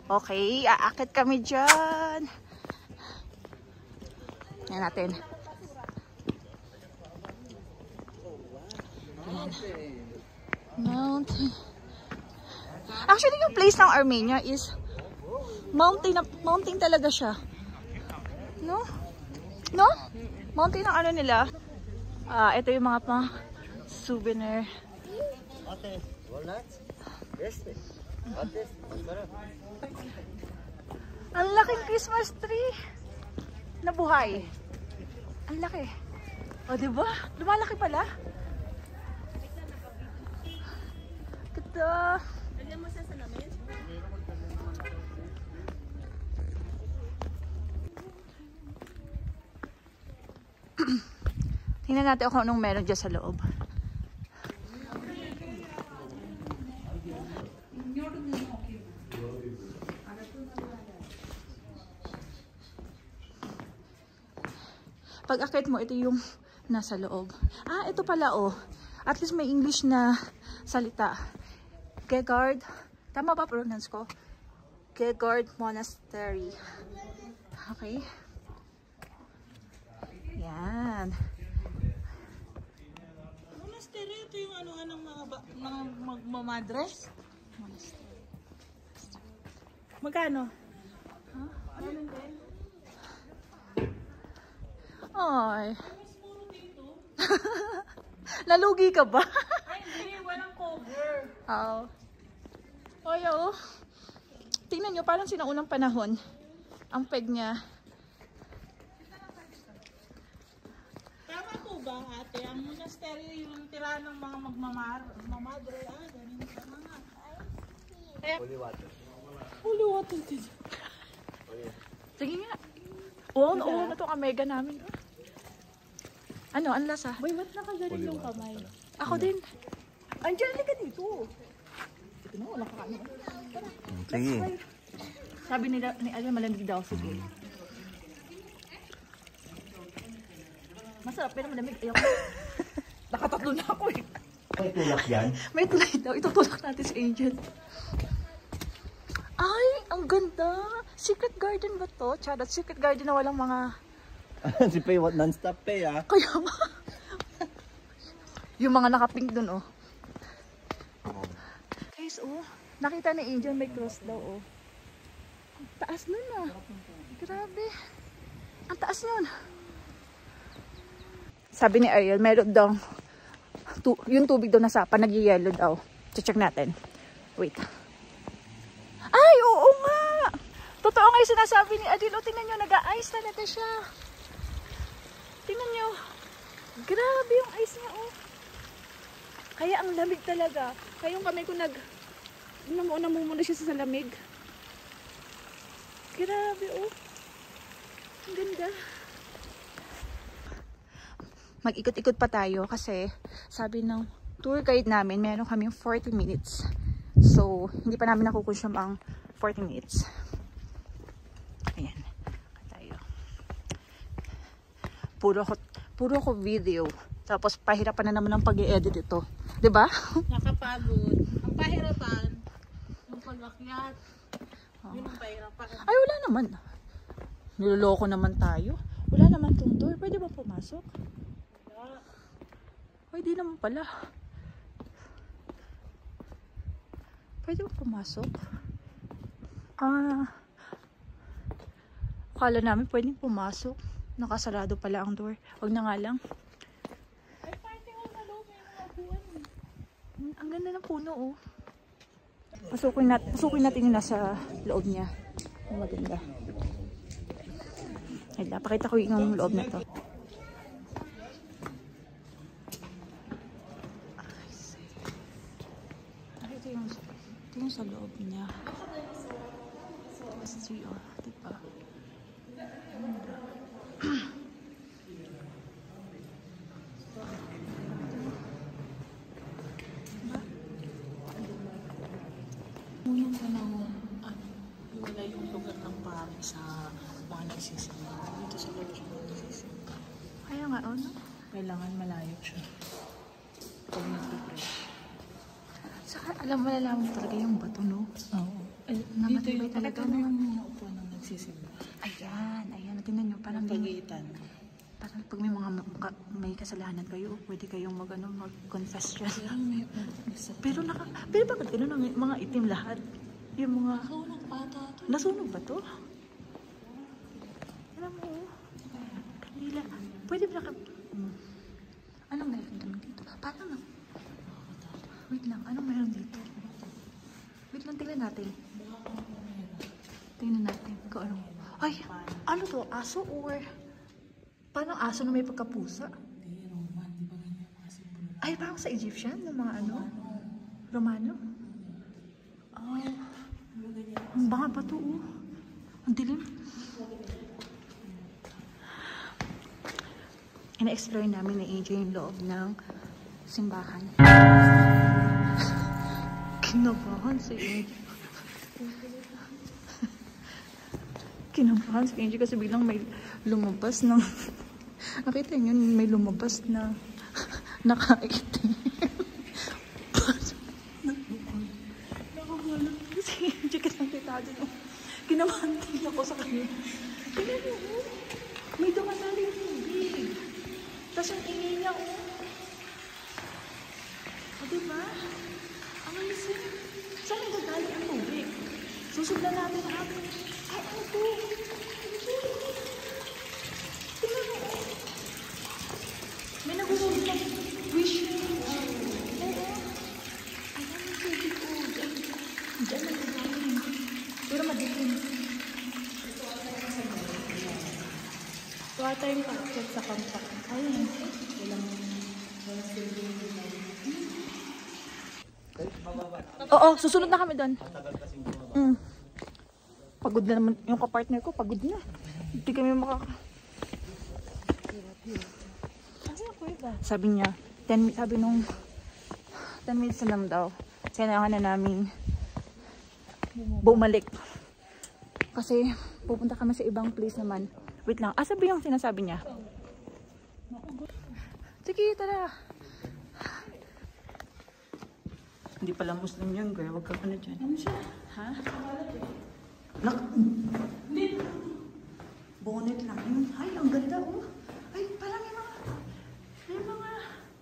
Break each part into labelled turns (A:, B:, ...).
A: Okay, aakit kami dyan. Yan natin. Ayan. Mountain. Actually, yung place ng Armenia is mountain talaga siya. No? No? Mountain ng ano nila. Ito yung mga pang souvenir. Ang laking Christmas tree. Nabuhay. Ang laki. O, diba? Lumalaki pala. Ganda. Lagyan mo siya sa lamin? Tingnan natin kung anong meron dyan sa loob. Pag akit mo, ito yung nasa loob. Ito pala oh. At least may English na salita. Gegard. Tama ba pronounce ko? Gegard Monastery. Okay. Yan. Monastery, ito yung ano ng mga magmamadres? Monastery. Magkano? Huh? Ano din? Ay. Nalugi ka ba?
B: Ay, hindi. Walang cover.
A: Oo. Ay, oo. Tingnan nyo, parang sinaunang panahon. Ang peg niya.
B: Tama po ba, ate? Ang monastery yung tira ng mga magmamadre. Ganun ka mga.
C: Holy water.
B: Holy water.
A: Sige nga. Oo, na itong amega namin. Ano, ang lasa?
B: Boy, ba't nakagaling yung kamay?
A: Ako din.
B: Andiyan ka dito. Ito na, wala ka kami.
C: Sige.
A: Sabi ni Adrian, malamig daw. Sige. Masarap, pero malamig. Ayaw ko. Nakatatlo na ako eh.
C: May tulak yan?
A: May tulay daw. Itutulak natin si Angel. Ay, ang ganda. Secret garden ba to? Charot, secret garden na walang mga...
C: Si Pay, non-stop Pay ah.
A: Kaya nga. Yung mga nakapink dun, oh. Guys, oh. Nakita ni Angel may cross daw, oh. Ang taas nun, ah. Grabe. Ang taas nun. Sabi ni Ariel, meron daw yung tubig daw nasa pa, nag-yellow daw. Check natin. Wait. Ay, oo nga. Totoo nga yung sinasabi ni Adil. O, tingnan nyo, nag-a-ice talaga siya. Tingnan nyo. Grabe yung ice niya, oh. Kaya ang lamig talaga. Kaya yung kamay ko namumuna siya sa lamig. Grabe, oh. Ang ganda. Mag-ikot-ikot pa tayo kasi sabi ng tour guide namin, meron kaming 40 minutes. So, hindi pa namin nakukonsume ang 40 minutes. Ayan. Tayo. Puro ko video. Tapos, pahirapan na naman ang pag-i-edit ito. Diba?
B: Nakapagod. Ang pahirapan, yung pag-akyat. Yun ang pahirapan.
A: Ay, wala naman. Niloloko naman tayo. Wala naman tong door. Pwede ba pumasok?
B: Wala.
A: Pwede naman pala. Pwede ba pumasok? Akala namin pwedeng pumasok. Nakasarado pala ang door. Huwag na nga lang.
B: Ay, party hall na loob. May mga upuan.
A: Ang ganda ng puno, oh. Pasukin natin yung nasa loob niya. Ang maganda. Ay, napakita ko yung loob na to. Ito yung sa loob niya. Kasi, oh, diba?
B: Yung wala yung lugar ng pari sa mga nagsisimba. Dito sa loob siya nagsisimba.
A: Kaya nga, oh, no?
B: Kailangan malayo siya. Pag nag-pray.
A: Saka, alam mo, nalaman talaga yung bato, no?
B: Oo. Ay,
A: Na
B: dito
A: matibay
B: yung
A: talaga,
B: talaga
A: no?
B: yung mga upuan ng nagsisimba.
A: Ayan, ayan. Tingnan nyo, parang
B: Pagitan.
A: parang pag may mga may kasalanan kayo, pwede kayong mag-confess dyan.
B: Pero may isa.
A: Pero bakit ganun ang mga itim lahat? Yung mga,
B: Nasunog bata to.
A: nasunog ba to? Alam mo, kanila. Pwede ba anong meron naman dito? Parang, wait lang, anong meron dito? Wait lang, tingnan natin. Tingnan natin kung ano. Ay, ano to? Aso or parang aso na may pagkapusa?
B: Hindi, Roman. Di ba ganyan mga simbolo?
A: Ay, parang sa Egyptian, ng mga ano? Romano? Oh, ang banga pa to, oh. Ang dilim. Ina-explore namin ni AJ yung loob ng simbahan. Kinabahan si AJ. Kinabahan si AJ kasi biglang may lumabas ng nakita niyo may lumabas na nakaitim. Nakawala si AJ kasi nakita din. Kinabahan din ako sa kanya. Tingnan mo, oh. May dumadali yung tubig. Tapos yung ingay niya, oh. O, diba? Amazing. Saan nagdadali ang tubig? Susugdan natin ang ay, ano to? Tingnan mo. May nagulog na wish ring. Oo. Ayan yung tubig ko. Diyan nagdadali. Pero madilim.
B: Kuha tayong packet sa compact. Ayun.
A: Oo, susunod na kami doon. Pagod na naman yung kapartner ko, pagod na. Hindi kami Sabi niya, sabi nung 10 minutes na lang daw. Kailangan na namin bumalik. Kasi pupunta kami sa ibang place naman. Wait lang, sabi yung sinasabi niya. Sige, tara. Hindi pala Muslim yun, kaya wag ka pa na dyan.
B: Ano siya?
A: Ha? Bonnet lang yun. Ay, ang ganda, oh. Ay, parang may mga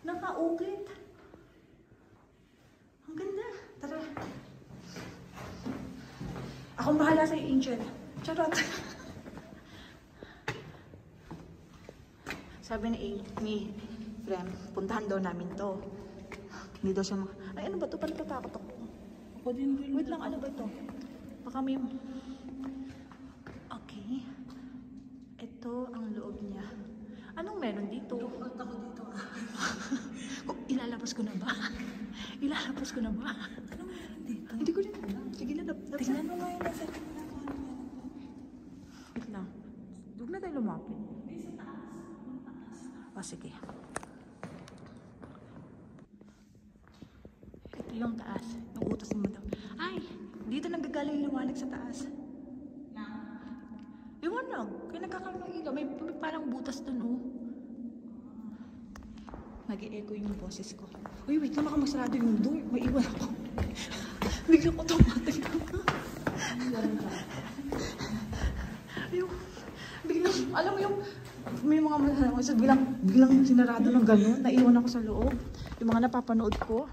A: naka-ukit. Ang ganda. Tara. Akong bahala sa'yo, Angel. Charot. Sabi ni Rem, puntahan daw namin to. Hindi daw siya ay, ano ba to? Parang tatakot ako.
B: Ako din din.
A: Wait lang, ano ba to? Baka may... Okay. Ito ang loob niya. Anong meron dito?
B: Lukot ako dito.
A: Ilalabas ko na ba? Ilalabas ko na ba?
B: Anong meron dito?
A: Hindi ko rin. Sige na, tingnan mo nga yun. Wait lang. Huwag na tayo lumapit. Sige. Ito yung taas. Yung utos mo daw. Ay! Dito nanggagaling yung liwanag sa taas. Liwanag. Kaya nagkakaroon ng ilaw. May parang butas dun, oh. Nag-e-echo yung boses ko. Uy, wait lang. Baka masarado yung door. May iwan ako. Bigla ko tumatay ko. Yung... Biglang... Alam mo yung... May mga biglang sinarado ng gano'n. Naiwan ako sa loob. Yung mga napapanood ko.